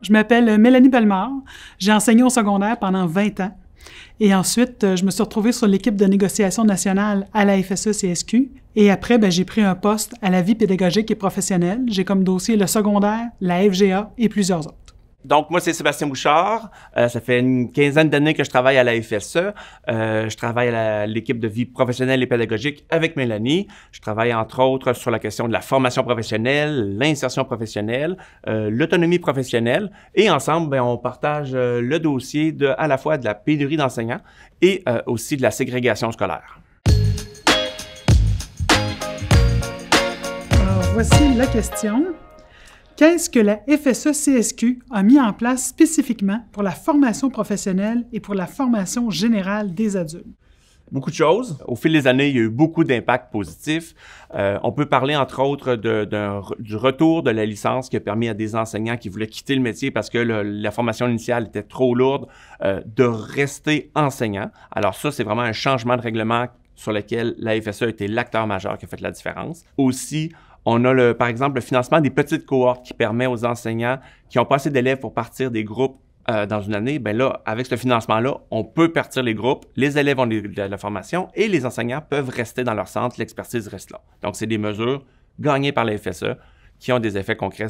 je m'appelle Mélanie Bellemare. J'ai enseigné au secondaire pendant 20 ans. Et ensuite, je me suis retrouvée sur l'équipe de négociation nationale à la FSE-CSQ. Et après, j'ai pris un poste à la vie pédagogique et professionnelle. J'ai comme dossier le secondaire, la FGA et plusieurs autres. Donc, moi, c'est Sébastien Bouchard. Ça fait une quinzaine d'années que je travaille à la FSE. Je travaille à l'équipe de vie professionnelle et pédagogique avec Mélanie. Je travaille, entre autres, sur la question de la formation professionnelle, l'insertion professionnelle, l'autonomie professionnelle. Et ensemble, on partage le dossier à la fois de la pénurie d'enseignants et aussi de la ségrégation scolaire. Alors, voici la question. Qu'est-ce que la FSE-CSQ a mis en place spécifiquement pour la formation professionnelle et pour la formation générale des adultes? Beaucoup de choses. Au fil des années, il y a eu beaucoup d'impacts positifs. On peut parler, entre autres, du retour de la licence qui a permis à des enseignants qui voulaient quitter le métier parce que la formation initiale était trop lourde, de rester enseignants. Alors ça, c'est vraiment un changement de règlement sur lequel la FSE a été l'acteur majeur qui a fait la différence. Aussi, on a, par exemple, le financement des petites cohortes qui permet aux enseignants qui n'ont pas assez d'élèves pour partir des groupes dans une année. Bien là, avec ce financement-là, on peut partir les groupes, les élèves ont de la formation et les enseignants peuvent rester dans leur centre, l'expertise reste là. Donc, c'est des mesures gagnées par la FSE qui ont des effets concrets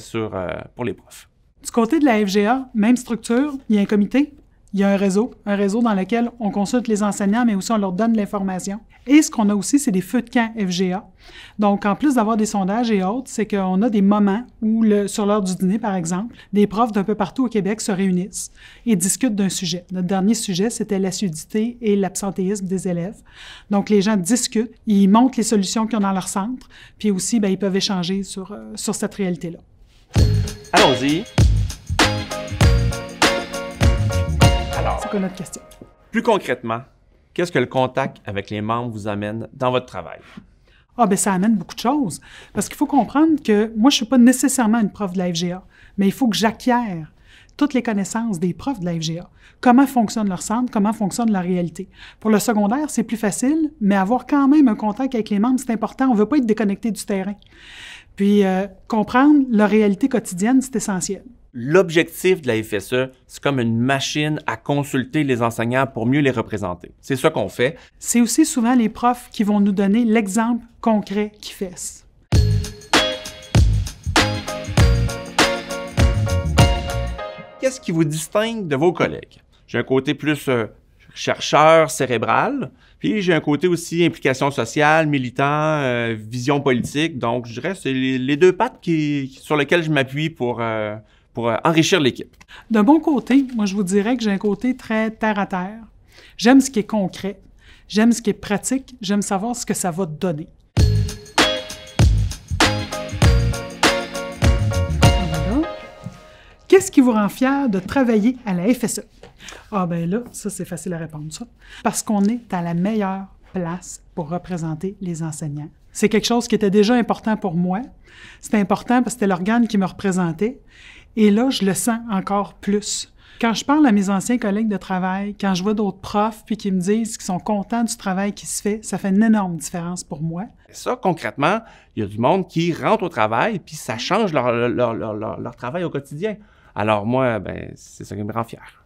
pour les profs. Du côté de la FGA, même structure, il y a un comité, il y a un réseau dans lequel on consulte les enseignants, mais aussi on leur donne l'information. Et ce qu'on a aussi, c'est des feux de camp FGA. Donc, en plus d'avoir des sondages et autres, c'est qu'on a des moments où, sur l'heure du dîner, par exemple, des profs d'un peu partout au Québec se réunissent et discutent d'un sujet. Notre dernier sujet, c'était l'assiduité et l'absentéisme des élèves. Donc, les gens discutent, ils montrent les solutions qu'ils ont dans leur centre, puis aussi, ils peuvent échanger sur cette réalité-là. Allons-y. C'est quoi notre question? Plus concrètement, qu'est-ce que le contact avec les membres vous amène dans votre travail? Ça amène beaucoup de choses. Parce qu'il faut comprendre que moi, je ne suis pas nécessairement une prof de la FGA, mais il faut que j'acquière toutes les connaissances des profs de la FGA. Comment fonctionne leur centre, comment fonctionne la réalité. Pour le secondaire, c'est plus facile, mais avoir quand même un contact avec les membres, c'est important. On ne veut pas être déconnecté du terrain. Puis, comprendre leur réalité quotidienne, c'est essentiel. L'objectif de la FSE, c'est comme une machine à consulter les enseignants pour mieux les représenter. C'est ça qu'on fait. C'est aussi souvent les profs qui vont nous donner l'exemple concret qui fesse. Qu'est-ce qui vous distingue de vos collègues? J'ai un côté plus chercheur cérébral, puis j'ai un côté aussi implication sociale, militant, vision politique. Donc, je dirais que c'est les deux pattes sur lesquelles je m'appuie pour enrichir l'équipe. D'un bon côté, moi, je vous dirais que j'ai un côté très terre-à-terre. J'aime ce qui est concret, j'aime ce qui est pratique, j'aime savoir ce que ça va donner. Voilà. Qu'est-ce qui vous rend fier de travailler à la FSE? Ça, c'est facile à répondre, ça. Parce qu'on est à la meilleure place pour représenter les enseignants. C'est quelque chose qui était déjà important pour moi. C'était important parce que c'était l'organe qui me représentait. Et là, je le sens encore plus. Quand je parle à mes anciens collègues de travail, quand je vois d'autres profs puis qui me disent qu'ils sont contents du travail qui se fait, ça fait une énorme différence pour moi. Ça, concrètement, il y a du monde qui rentre au travail puis ça change leur travail au quotidien. Alors moi, c'est ça qui me rend fier.